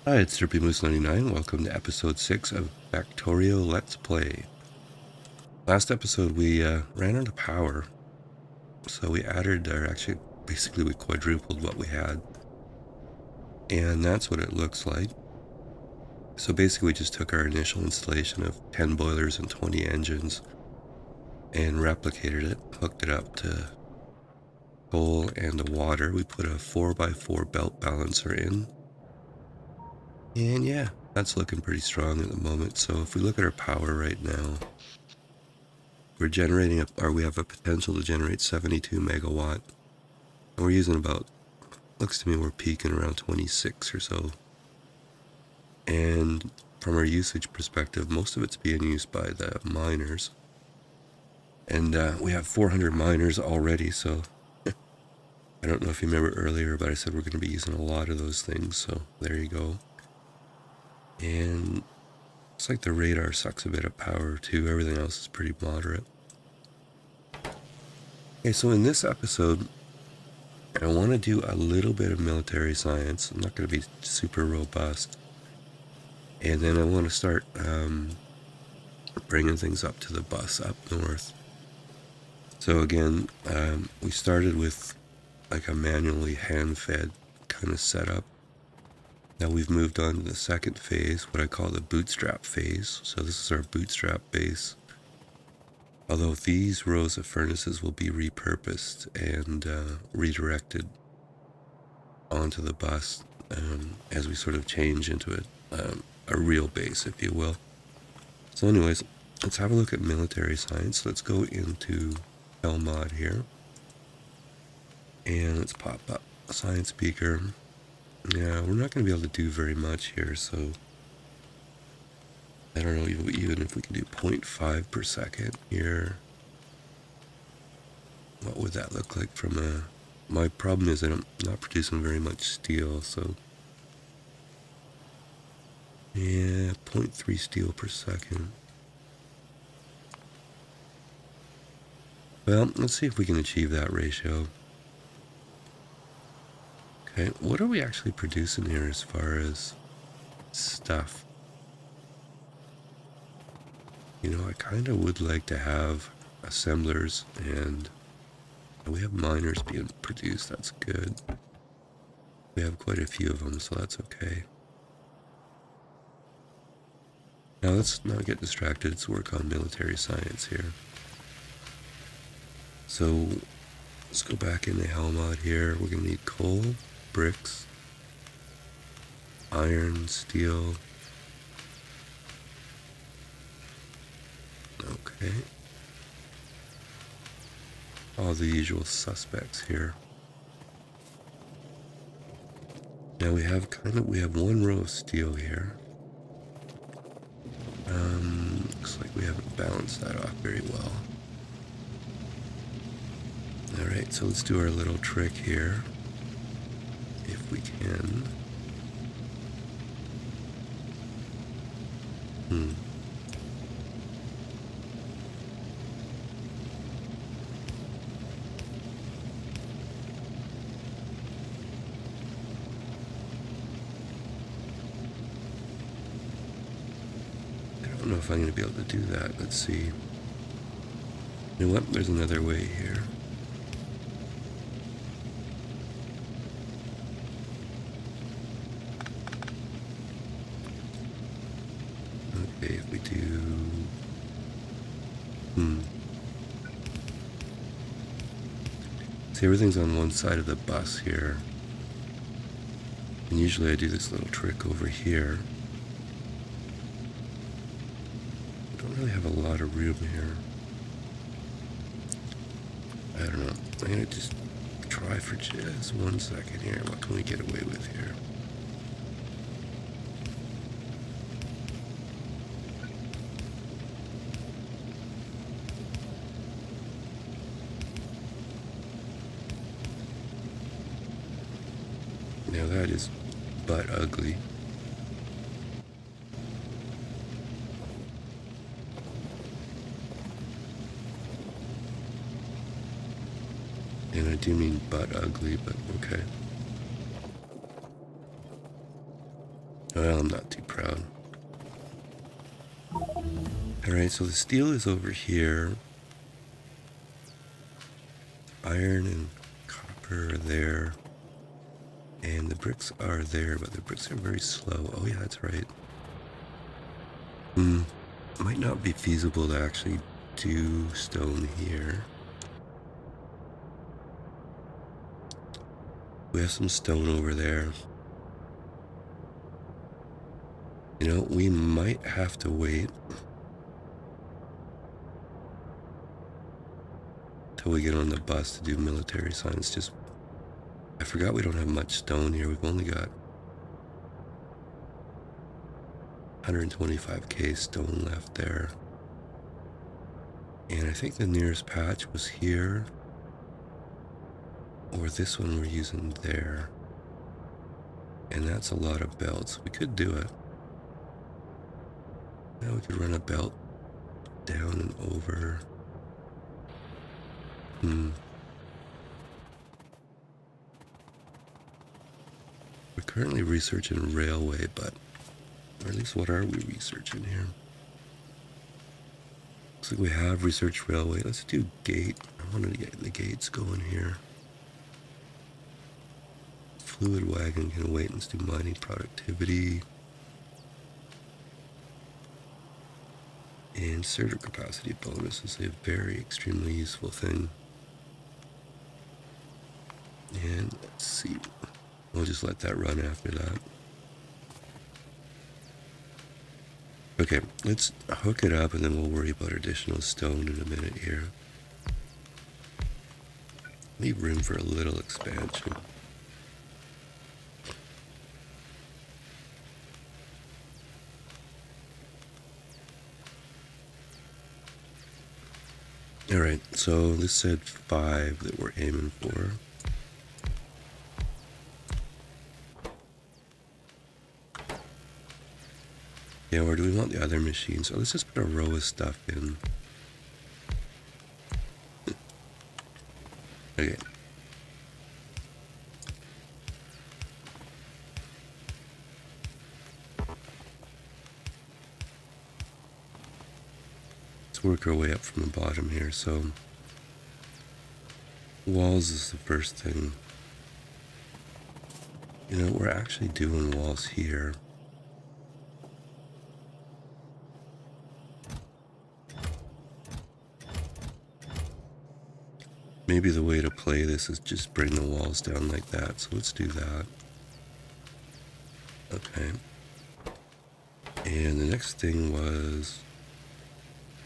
Hi, it's Moose99. Welcome to episode 6 of Factorio Let's Play. Last episode we ran out of power, so we added, or actually basically we quadrupled what we had. And that's what it looks like. So basically we just took our initial installation of 10 boilers and 20 engines and replicated it, hooked it up to coal and the water. We put a 4x4 belt balancer in. And yeah, that's looking pretty strong at the moment. So if we look at our power right now, we're generating, or we have a potential to generate 72 megawatt. And we're using about, looks to me we're peaking around 26 or so. And from our usage perspective, most of it's being used by the miners. And we have 400 miners already, so I don't know if you remember earlier, but I said we're going to be using a lot of those things, so there you go. And looks like the radar sucks a bit of power too. Everything else is pretty moderate. Okay, so in this episode, I want to do a little bit of military science. I'm not going to be super robust. And then I want to start bringing things up to the bus up north. So again, we started with like a manually hand-fed kind of setup. Now we've moved on to the second phase, what I call the bootstrap phase. So this is our bootstrap base. Although these rows of furnaces will be repurposed and redirected onto the bus as we sort of change into a real base, if you will. So anyways, let's have a look at military science. Let's go into mod here. And let's pop up a science beaker. Yeah, we're not going to be able to do very much here, so I don't know even if we can do 0.5 per second here. What would that look like from a... My problem is that I'm not producing very much steel, so... Yeah, 0.3 steel per second. Well, let's see if we can achieve that ratio. Okay, what are we actually producing here as far as stuff? You know, I kind of would like to have assemblers, and we have miners being produced. That's good. We have quite a few of them, so that's okay. Now let's not get distracted. Let's work on military science here. So let's go back into mod here. We're going to need coal, bricks, iron, steel. Okay. All the usual suspects here. Now we have one row of steel here. Looks like we haven't balanced that off very well. Alright, so let's do our little trick here. If we can. I don't know if I'm going to be able to do that. Let's see. You know what? There's another way here. Okay, if we do... See, everything's on one side of the bus here. And usually I do this little trick over here. I don't really have a lot of room here. I don't know. I'm going to just try for just 1 second here. What can we get away with here? Now that is butt ugly. And I do mean butt ugly, but okay. Well, I'm not too proud. Alright, so the steel is over here. Iron and copper are there. And the bricks are there, but the bricks are very slow. Oh yeah, that's right. Might not be feasible to actually do stone here. We have some stone over there. You know, we might have to wait till we get on the bus to do military science. Just, I forgot we don't have much stone here. We've only got 125k stone left there. And I think the nearest patch was here. Or this one we're using there. And that's a lot of belts. We could do it. Now we could run a belt down and over. We're currently researching railway, but or at least what are we researching here? Looks like we have researched railway. Let's do gate. I wanted to get the gates going here. Fluid wagon can wait. Let's do mining productivity. And surge capacity bonus is a very extremely useful thing. And let's see. We'll just let that run after that. Okay, let's hook it up and then we'll worry about additional stone in a minute here. Leave room for a little expansion. Alright, so this said 5 that we're aiming for. Yeah, or do we want the other machine? So let's just put a row of stuff in. Okay. Let's work our way up from the bottom here. So walls is the first thing. You know, we're actually doing walls here. Maybe the way to play this is just bring the walls down like that. So let's do that. Okay. And the next thing was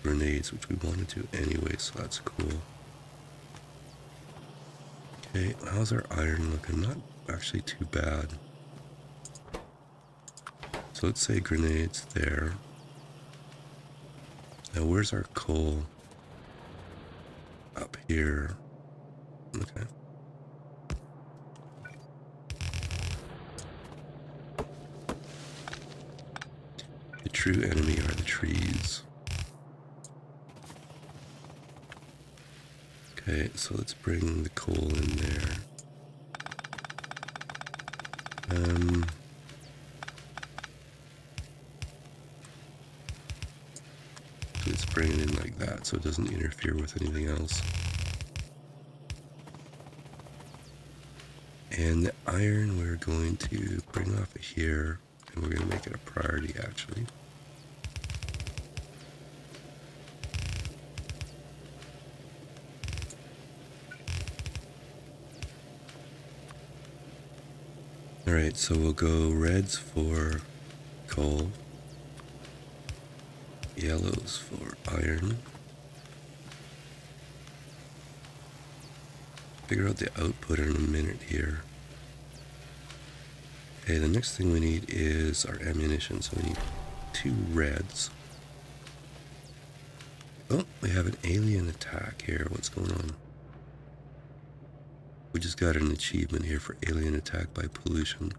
grenades, which we wanted to anyway, so that's cool. Okay, how's our iron looking? Not actually too bad. So let's say grenades there. Now where's our coal? Up here. Okay. The true enemy are the trees. Okay, so let's bring the coal in there. Let's bring it in like that so it doesn't interfere with anything else. And the iron we're going to bring off of here, and we're going to make it a priority actually. Alright, so we'll go reds for coal, yellows for iron. Figure out the output in a minute here. Okay, the next thing we need is our ammunition, so we need 2 reds. Oh, we have an alien attack here. What's going on? We just got an achievement here for alien attack by pollution.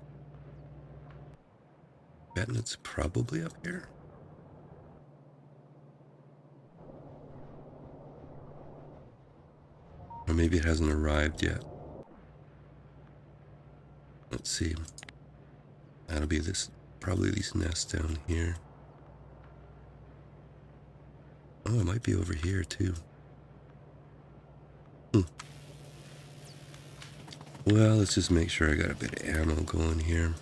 Betting it's probably up here. Or maybe it hasn't arrived yet. Let's see. That'll be this probably these nests down here. Oh, it might be over here too. Well, let's just make sure I got a bit of ammo going here.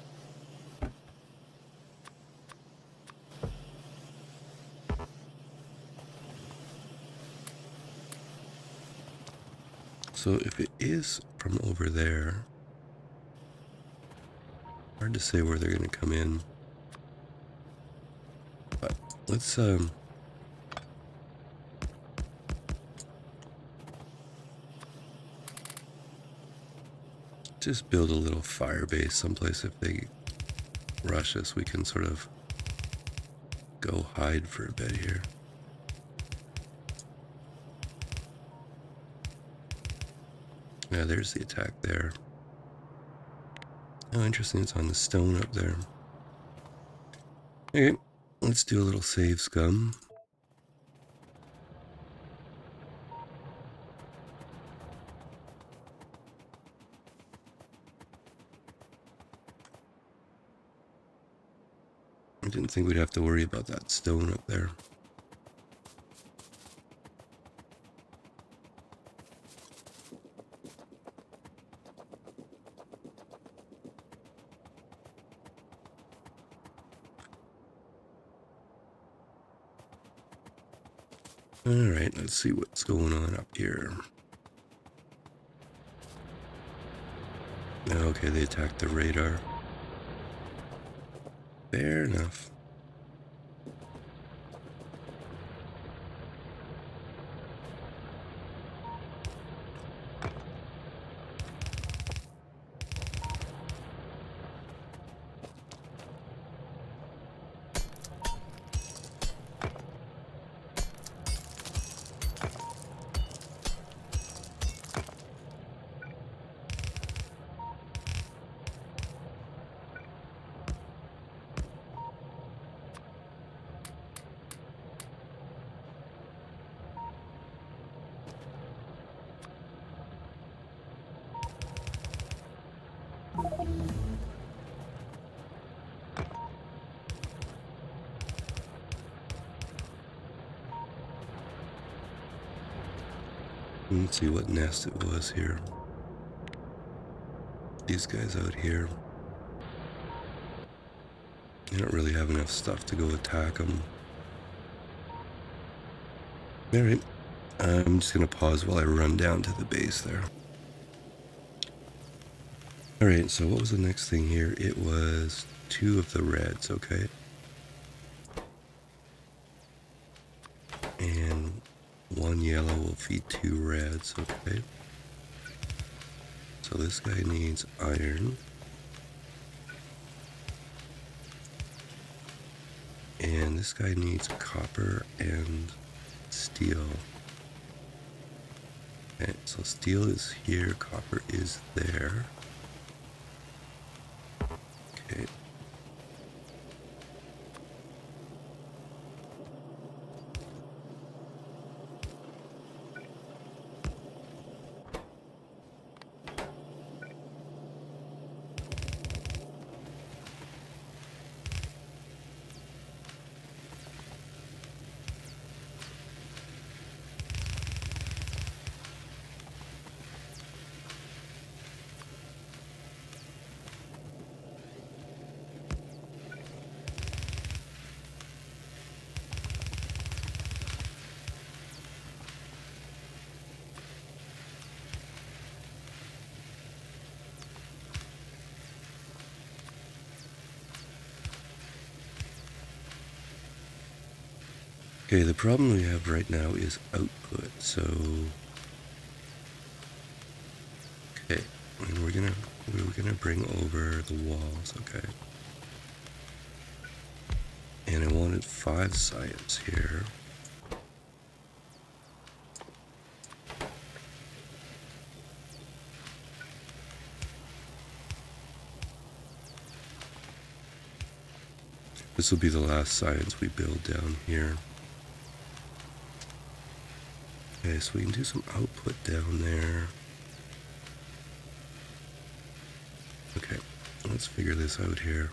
So if it is from over there, hard to say where they're going to come in. But let's just build a little fire base someplace. If they rush us, we can sort of go hide for a bit here. Yeah, there's the attack there. Oh, interesting, it's on the stone up there. Okay, let's do a little save scum. I didn't think we'd have to worry about that stone up there. Alright, let's see what's going on up here. Okay, they attacked the radar. Fair enough. Let's see what nest it was here. These guys out here. I don't really have enough stuff to go attack them. Alright, I'm just going to pause while I run down to the base there. Alright, so what was the next thing here? It was 2 of the reds, okay. And 1 yellow will feed 2 reds, okay. So this guy needs iron. And this guy needs copper and steel. Okay, so steel is here, copper is there. Okay. Okay, the problem we have right now is output, so okay, and we're gonna bring over the walls, okay. And I wanted 5 science here. This will be the last science we build down here. Okay, so we can do some output down there. Okay, let's figure this out here.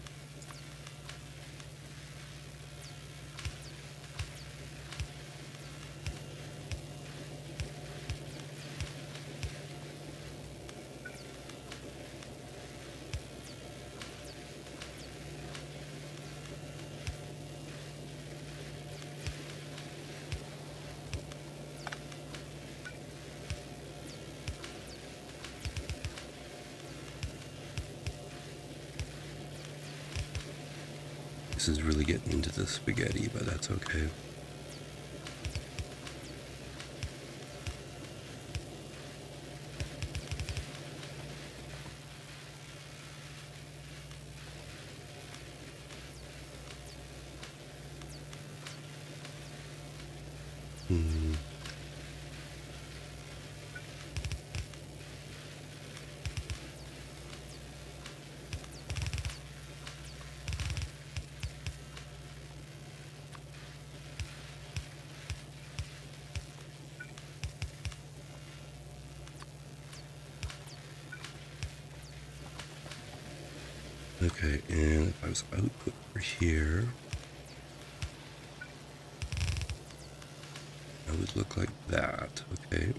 This is really getting into the spaghetti, but that's okay. Okay, and if I was output for here, it would look like that, okay.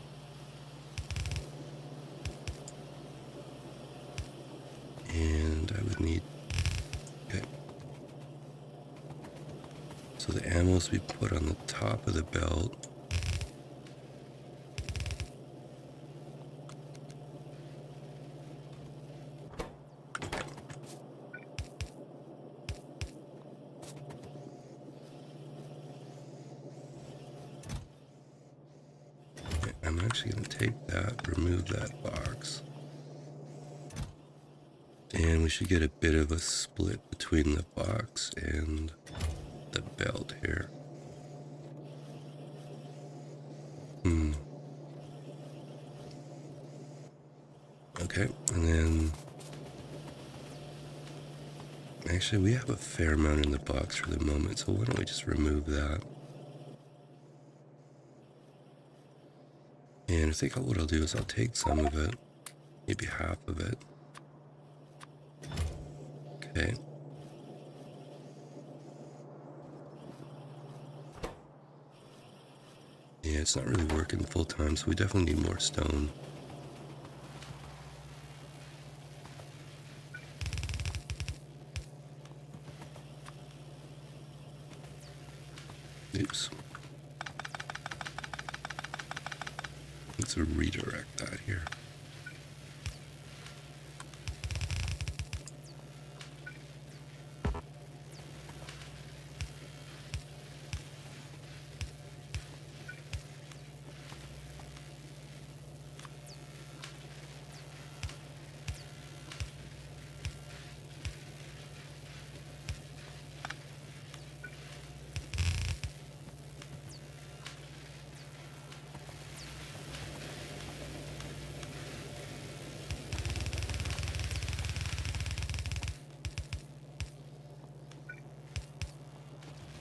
And I would need, okay. So the ammo is to be put on the top of the belt. I'm actually going to take that, remove that box. And we should get a bit of a split between the box and the belt here. Okay, and then actually we have a fair amount in the box for the moment, so why don't we just remove that? And I think what I'll do is I'll take some of it, maybe half of it. Okay. Yeah, it's not really working full time, so we definitely need more stone. Oops. Let's redirect that here.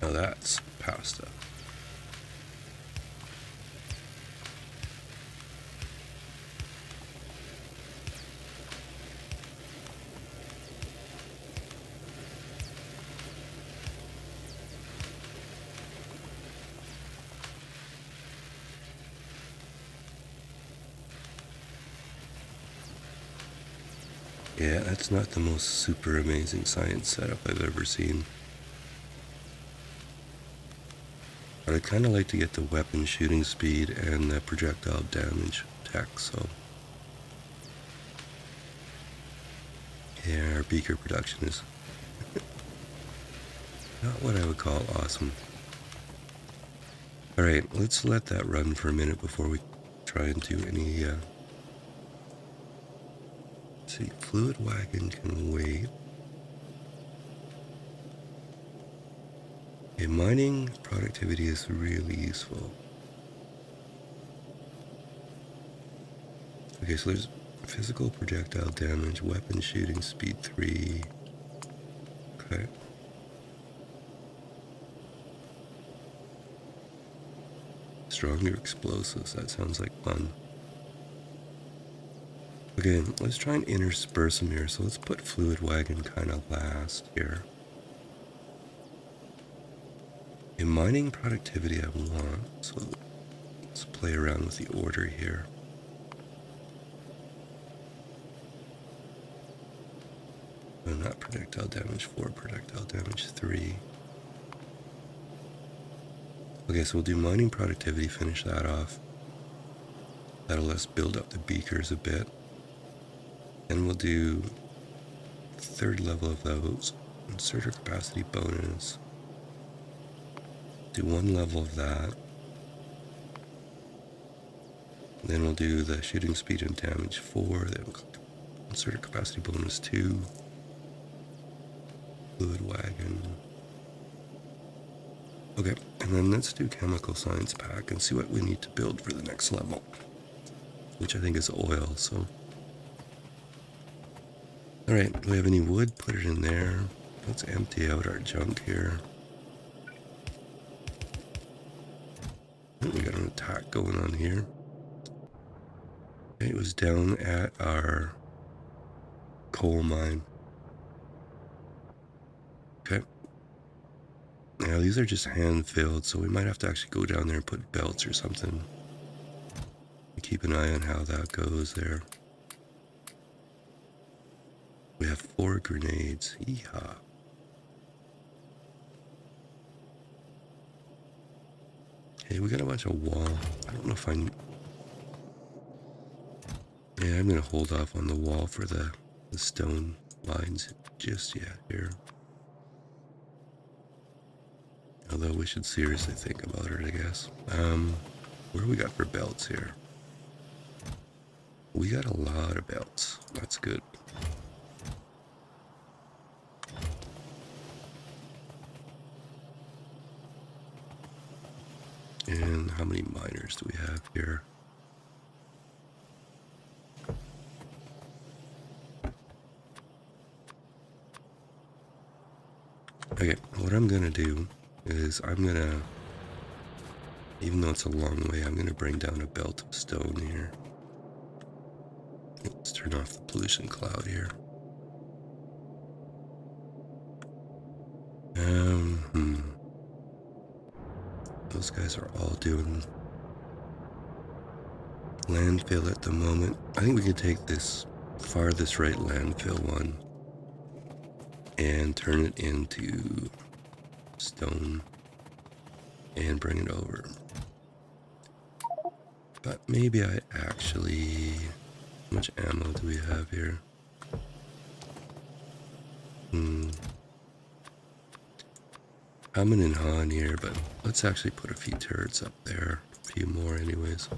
Now that's pasta. Yeah, that's not the most super amazing science setup I've ever seen. But I'd kind of like to get the weapon shooting speed and the projectile damage tech, so... Yeah, our beaker production is not what I would call awesome. Alright, let's let that run for a minute before we try and do any, let's see, fluid wagon can wait. Okay, mining productivity is really useful. Okay, so there's physical projectile damage, weapon shooting speed 3. Okay. Stronger explosives, that sounds like fun. Okay, let's try and intersperse them here. So let's put fluid wagon kind of last here. In mining productivity I want, so let's play around with the order here. No, not projectile damage 4, projectile damage 3. Okay, so we'll do mining productivity, finish that off. That'll let us build up the beakers a bit. And we'll do third level of those. Inserter capacity bonus. Do one level of that. Then we'll do the shooting speed and damage 4. Then we'll inserter capacity bonus 2. Fluid wagon. Okay, and then let's do chemical science pack and see what we need to build for the next level, which I think is oil. So, all right, do we have any wood? Put it in there. Let's empty out our junk here. We got an attack going on here. Okay, it was down at our coal mine. Okay. Now these are just hand filled, so we might have to actually go down there and put belts or something. Keep an eye on how that goes there. We have 4 grenades. Yeehaw. Okay, we got a bunch of wall. I don't know if I'm... Yeah, I'm going to hold off on the wall for the stone lines just yet here. Although we should seriously think about it, I guess. What do we got for belts here? We got a lot of belts. That's good. And how many miners do we have here? Okay, what I'm gonna do is I'm gonna, even though it's a long way, I'm gonna bring down a belt of stone here. Let's turn off the pollution cloud here. Those guys are all doing landfill at the moment. I think we could take this farthest right landfill one and turn it into stone and bring it over. But maybe I actually... How much ammo do we have here? Hammond and Han here, but let's actually put a few turrets up there. A few more anyways.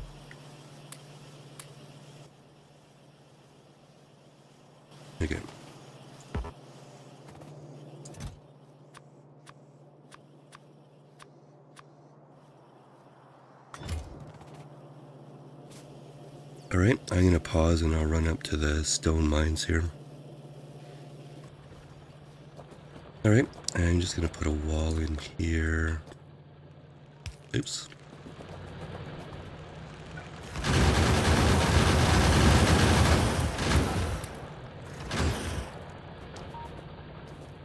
Okay. Alright, I'm going to pause and I'll run up to the stone mines here. Alright, I'm just going to put a wall in here. Oops.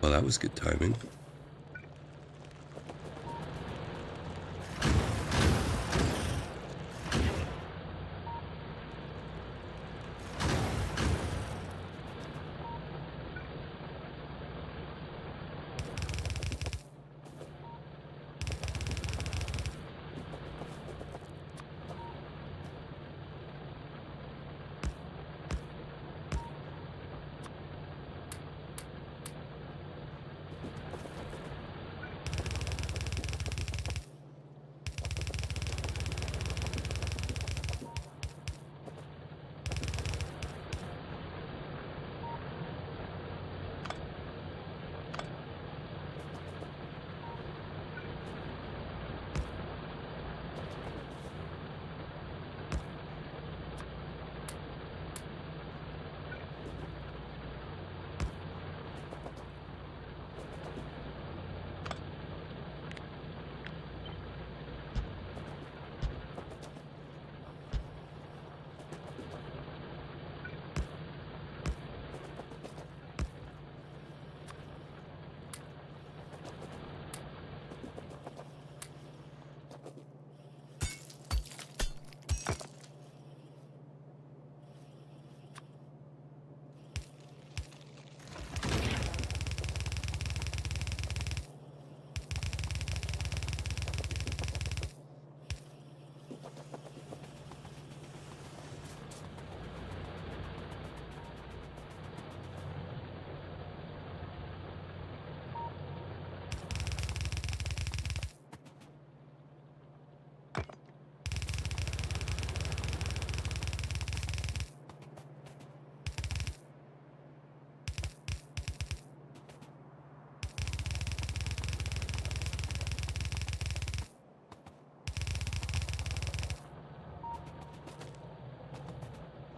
Well, that was good timing.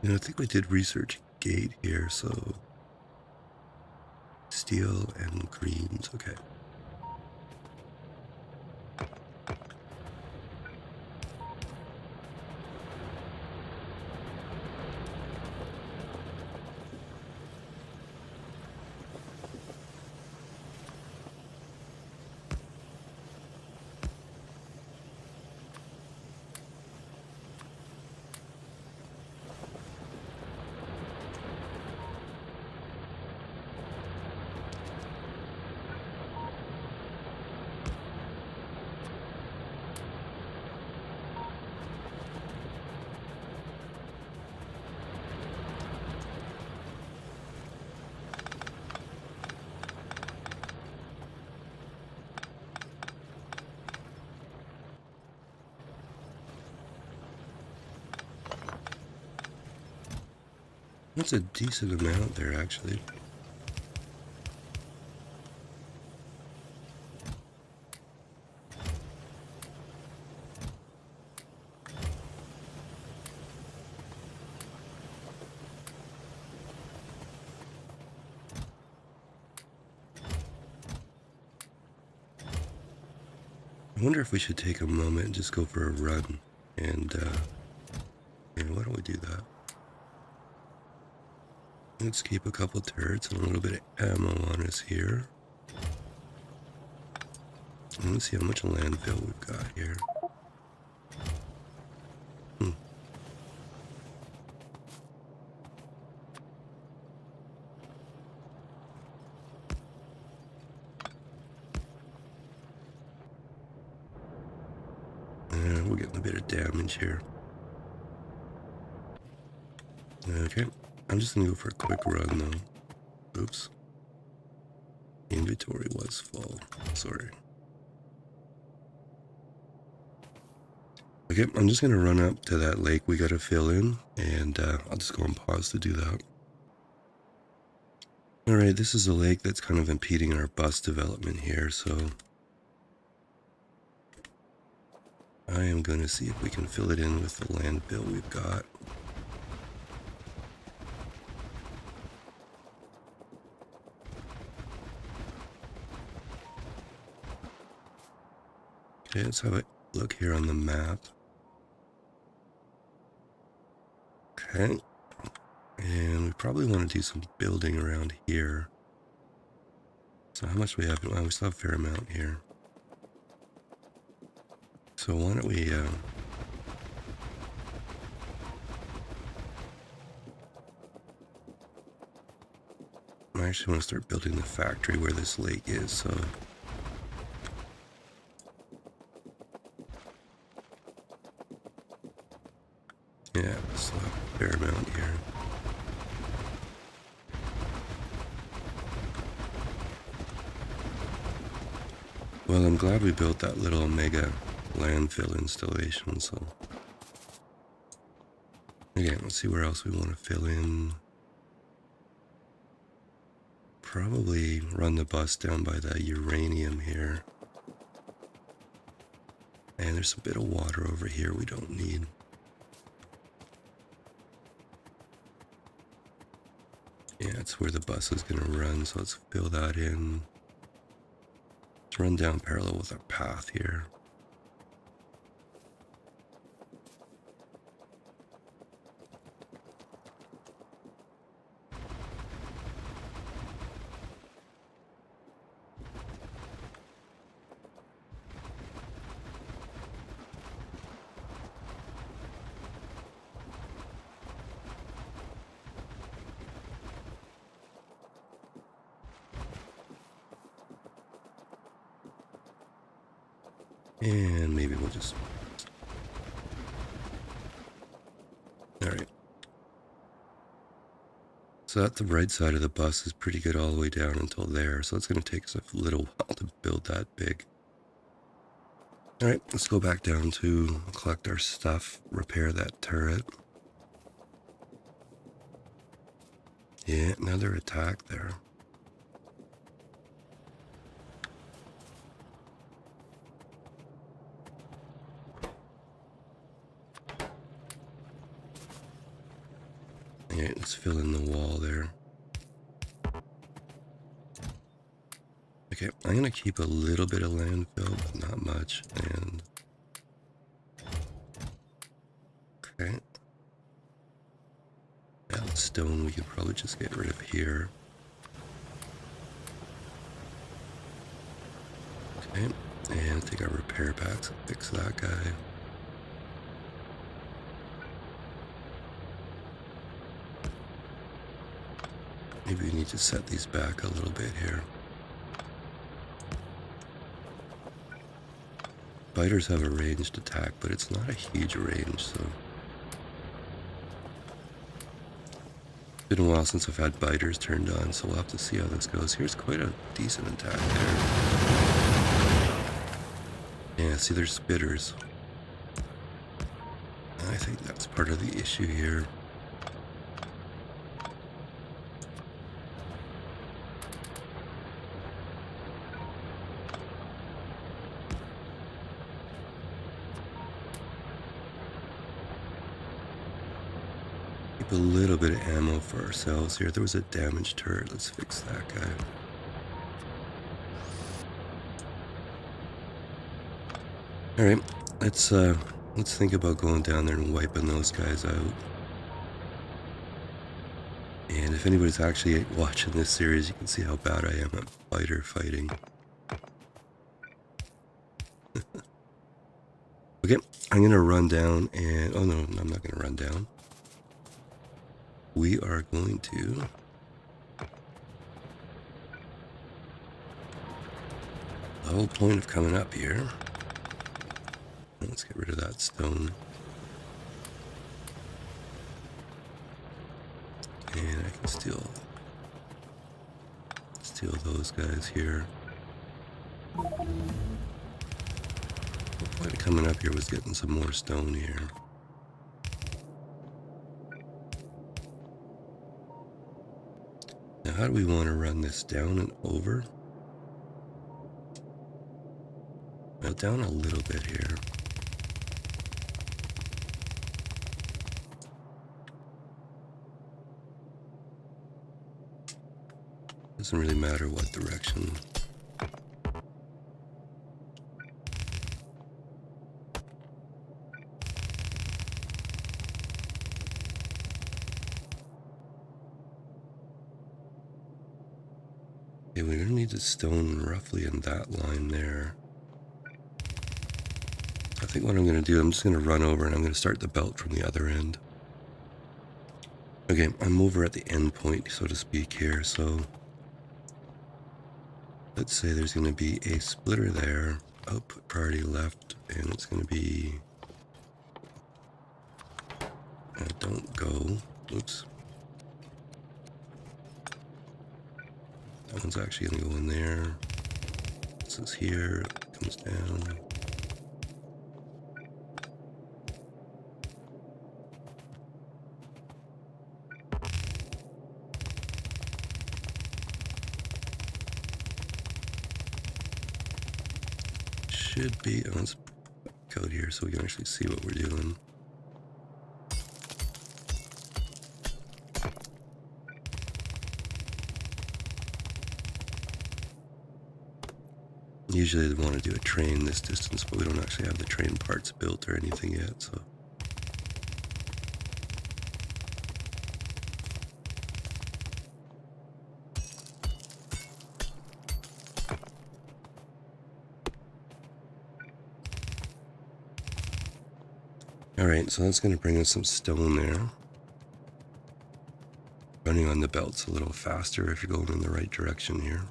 And I think we did research gate here, so steel and greens, okay. That's a decent amount there, actually. I wonder if we should take a moment and just go for a run. And, why don't we do that? Let's keep a couple turrets and a little bit of ammo on us here. And let's see how much landfill we've got here. We're getting a bit of damage here. Okay, I'm just gonna go for a quick run though. Oops. Inventory was full. Sorry. Okay, I'm just gonna run up to that lake we gotta fill in, and I'll just go on pause to do that. Alright, this is a lake that's kind of impeding our bus development here, so I am going to see if we can fill it in with the landfill we've got. Okay, let's have a look here on the map. Okay, and we probably want to do some building around here. So how much we have? Well, we still have a fair amount here. So why don't we I actually want to start building the factory where this lake is, so yeah, still have a fair amount here. Well, I'm glad we built that little mega landfill installation, so again, let's see where else we want to fill in. Probably run the bus down by the uranium here. And there's a bit of water over here we don't need. Yeah, it's where the bus is going to run, so let's fill that in. Let's run down parallel with our path here. And maybe we'll just... Alright. So that the right side of the bus is pretty good all the way down until there. So it's going to take us a little while to build that big. Alright, let's go back down to collect our stuff, repair that turret. Yeah, another attack there. Yeah, let's fill in the wall there. Okay, I'm gonna keep a little bit of landfill, but not much. And okay, that stone we could probably just get rid of here. Okay, and take our repair packs and fix that guy. Maybe we need to set these back a little bit here. Biters have a ranged attack, but it's not a huge range, so... It's been a while since I've had biters turned on, so we'll have to see how this goes. Here's quite a decent attack there. Yeah, see, there's spitters. I think that's part of the issue here. A little bit of ammo for ourselves here. There was a damaged turret. Let's fix that guy. All right, let's think about going down there and wiping those guys out. And if anybody's actually watching this series, you can see how bad I am at fighter fighting. Okay, I'm gonna run down and oh no, I'm not gonna run down. We are going to the whole point of coming up here. Let's get rid of that stone. And I can steal those guys here. The point of coming up here was getting some more stone here. Now, how do we want to run this down and over? Well, down a little bit here. Doesn't really matter what direction. Okay, we're gonna need to stone roughly in that line there. I think what I'm gonna do, I'm just gonna run over and I'm gonna start the belt from the other end. Okay, I'm over at the end point, so to speak, here, so let's say there's going to be a splitter there, output priority left, and it's going to be, don't go, oops. That one's actually going to go in there. This is here, it comes down. Should be, let's code here so we can actually see what we're doing. Usually they want to do a train this distance, but we don't actually have the train parts built or anything yet, so. Alright, so that's going to bring us some stone there. Running on the belt's a little faster if you're going in the right direction here.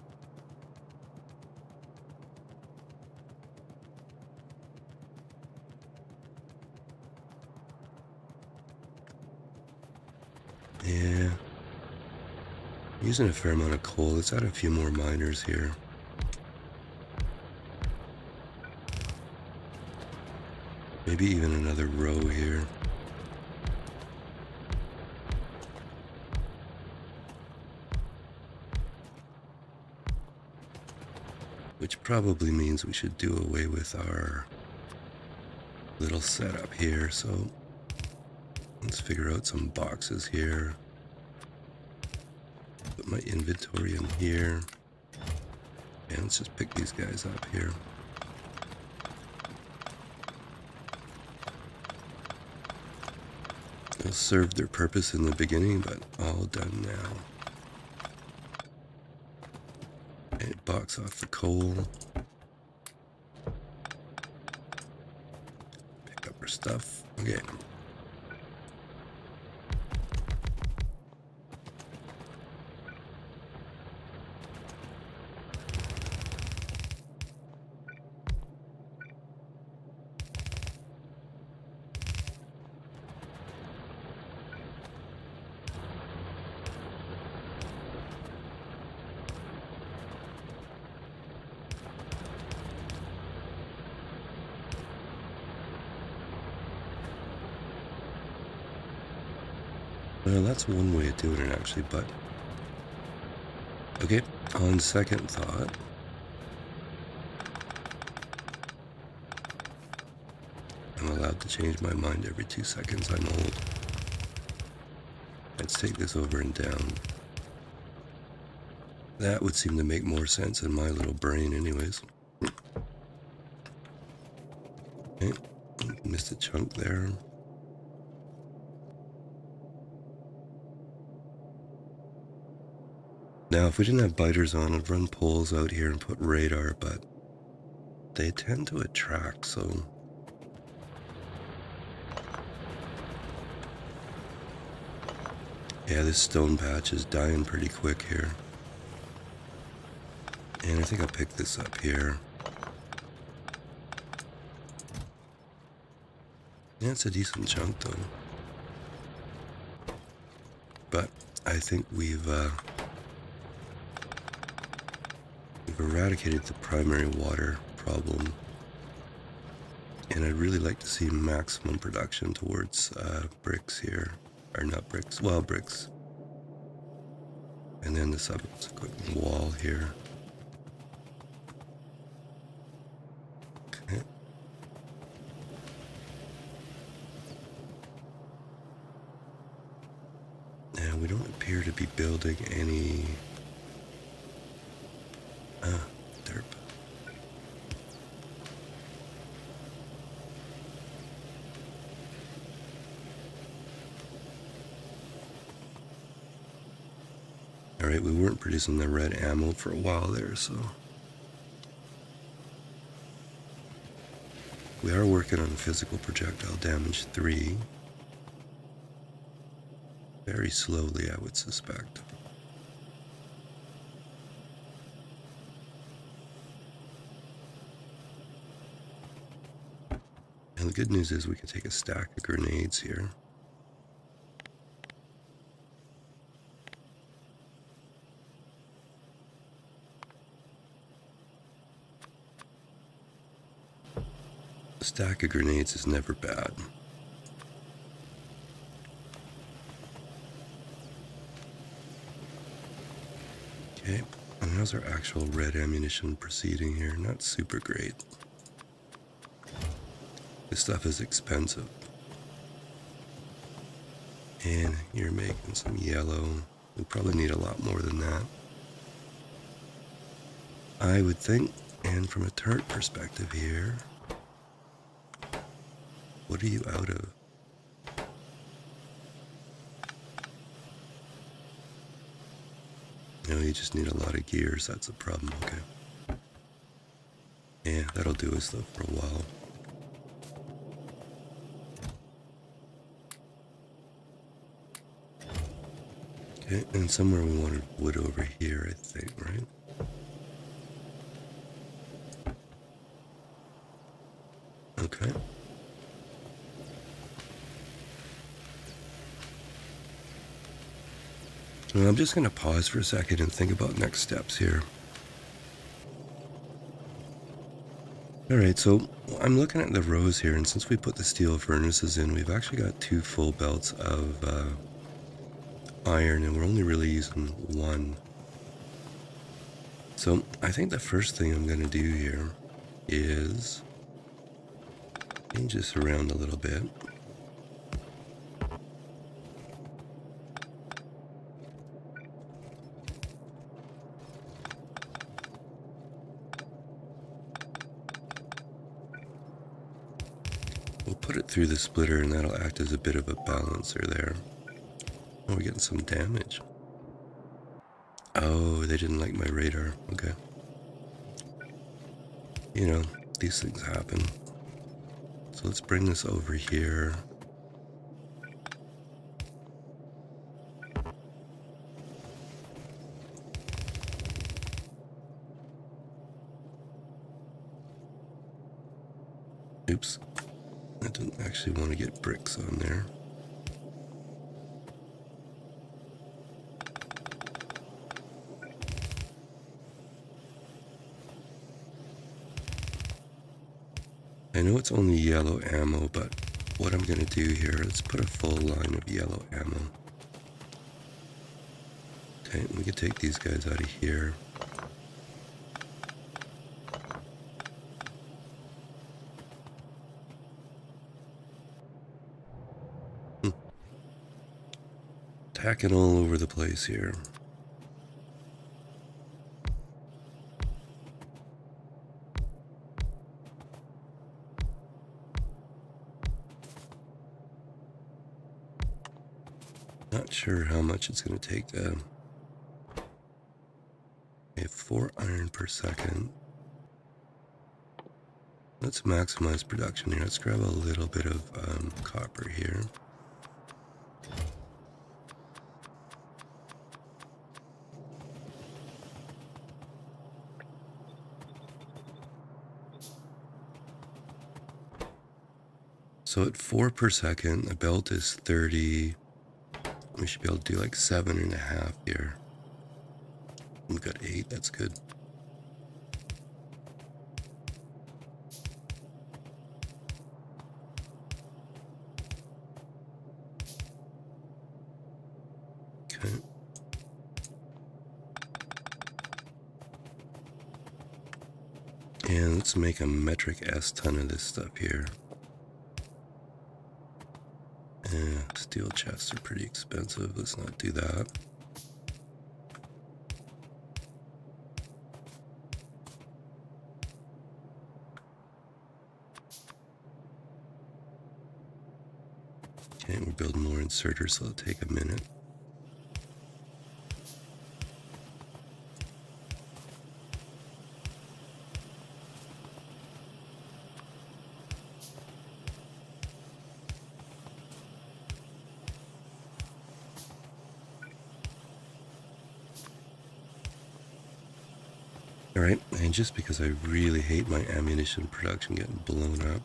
Yeah. Using a fair amount of coal. Let's add a few more miners here. Maybe even another row here. Which probably means we should do away with our little setup here. So let's figure out some boxes here. put my inventory in here. And let's just pick these guys up here. They'll serve their purpose in the beginning, but all done now. And box off the coal. Pick up our stuff. Okay. Well, that's one way of doing it actually, but okay, on second thought, I'm allowed to change my mind every 2 seconds. I'm old. Let's take this over and down. That would seem to make more sense in my little brain anyways. Okay, missed a chunk there. Now, if we didn't have biters on, I'd run poles out here and put radar, but they tend to attract, so... Yeah, this stone patch is dying pretty quick here. And I think I'll pick this up here. Yeah, it's a decent chunk though. But I think we've eradicated the primary water problem. And I'd really like to see maximum production towards bricks here. Or not bricks, well, bricks. And then the subsequent wall here. Okay. And we don't appear to be building any derp. Alright, we weren't producing the red ammo for a while there, so... We are working on physical projectile damage 3. Very slowly, I would suspect. And the good news is we can take a stack of grenades here. A stack of grenades is never bad. Okay, and how's our actual red ammunition proceeding here? Not super great. This stuff is expensive. And you're making some yellow. We probably need a lot more than that, I would think. And from a turret perspective here, what are you out of? No, you just need a lot of gears. That's a problem. Okay. Yeah, that'll do us though for a while. Okay, and somewhere we wanted wood over here, I think, right? Okay. Well, I'm just going to pause for a second and think about next steps here. Alright, so I'm looking at the rows here, and since we put the steel furnaces in, we've actually got 2 full belts of iron, and we're only really using 1. So I think the first thing I'm going to do here is change this around a little bit. We'll put it through the splitter and that'll act as a bit of a balancer there. Oh, we're getting some damage. Oh, they didn't like my radar. Okay. You know, these things happen. So let's bring this over here. Oops. I didn't actually want to get bricks on there. I know it's only yellow ammo, but what I'm going to do here is put a full line of yellow ammo. Okay, we can take these guys out of here. Tacking all over the place here. Not sure how much it's going to take to... We have 4 iron per second. Let's maximize production here. Let's grab a little bit of copper here. So at 4 per second, the belt is 30. We should be able to do like 7.5 here. We've got 8, that's good. Okay. And let's make a metric S ton of this stuff here. Steel chests are pretty expensive. Let's not do that. Okay, we're building more inserters, so it'll take a minute. Alright, and just because I really hate my ammunition production getting blown up,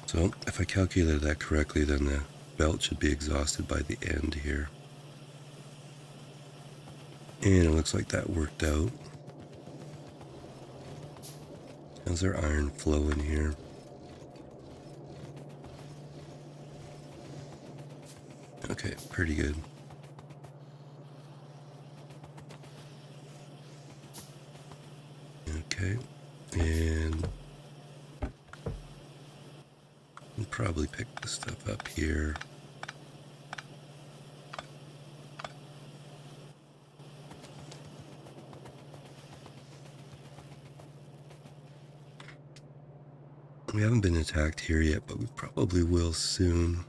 so if I calculated that correctly, then the belt should be exhausted by the end here. And it looks like that worked out. How's our iron flow in here? Okay, pretty good. Okay, and I'll probably pick this stuff up here. We haven't been attacked here yet, but we probably will soon.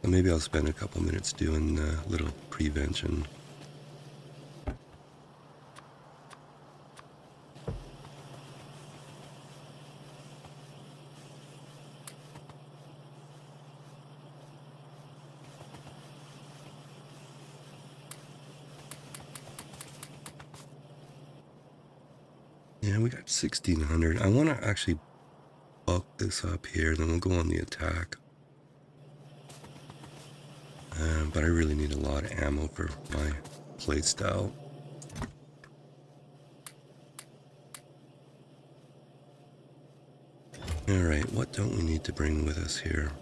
So maybe I'll spend a couple minutes doing a little prevention. Yeah, we got 1,600. I want to actually bulk this up here, then we'll go on the attack. But I really need a lot of ammo for my play style. Alright, what don't we need to bring with us here?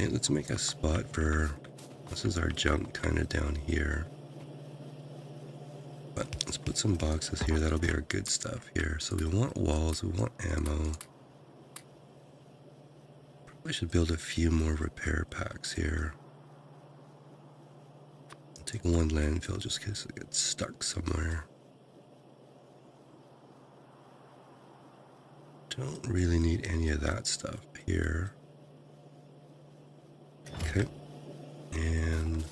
Okay, let's make a spot for, this is our junk kind of down here. But let's put some boxes here, that'll be our good stuff here. So we want walls, we want ammo. Probably should build a few more repair packs here. I'll take one landfill just in case it gets stuck somewhere. Don't really need any of that stuff here. Okay. And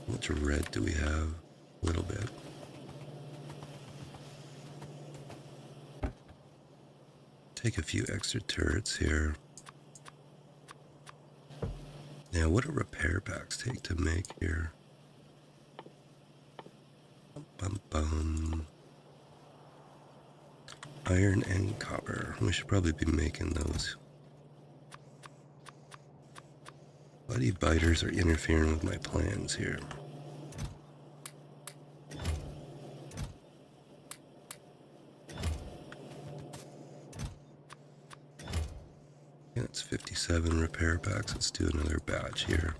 how much red do we have? A little bit. Take a few extra turrets here. Now, what do repair packs take to make here? Bum, bum. Iron and copper. We should probably be making those. Bloody biters are interfering with my plans here. Yeah, it's 57 repair packs. Let's do another batch here.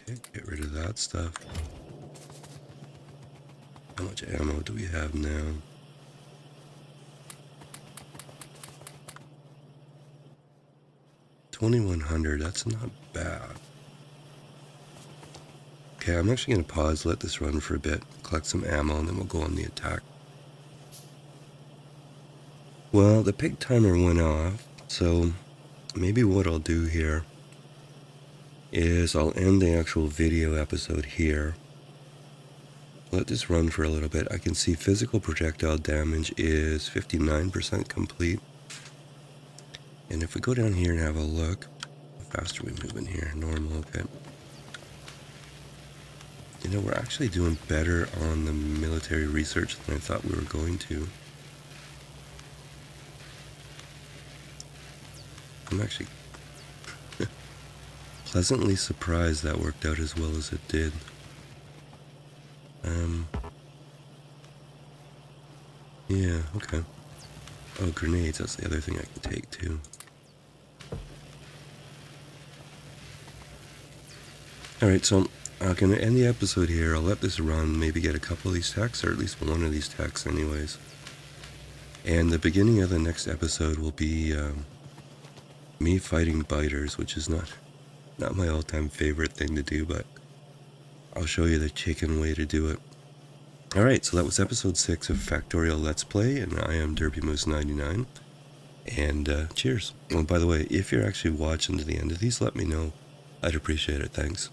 Okay, get rid of that stuff. How much ammo do we have now? $2,100, that's not bad. Okay, I'm actually going to pause, let this run for a bit, collect some ammo, and then we'll go on the attack. Well, the pig timer went off, so maybe what I'll do here is I'll end the actual video episode here. Let this run for a little bit. I can see physical projectile damage is 59% complete. And if we go down here and have a look, how fast are we moving here? Normal, okay. You know, we're actually doing better on the military research than I thought we were going to. I'm actually pleasantly surprised that worked out as well as it did. Yeah, okay. Oh, grenades, that's the other thing I can take too. Alright, so I'm going to end the episode here. I'll let this run, maybe get a couple of these techs, or at least one of these techs anyways. And the beginning of the next episode will be me fighting biters, which is not my all-time favorite thing to do, but I'll show you the chicken way to do it. Alright, so that was episode 6 of Factorio Let's Play, and I am DerbyMoose99. And cheers. Oh, by the way, if you're actually watching to the end of these, let me know. I'd appreciate it. Thanks.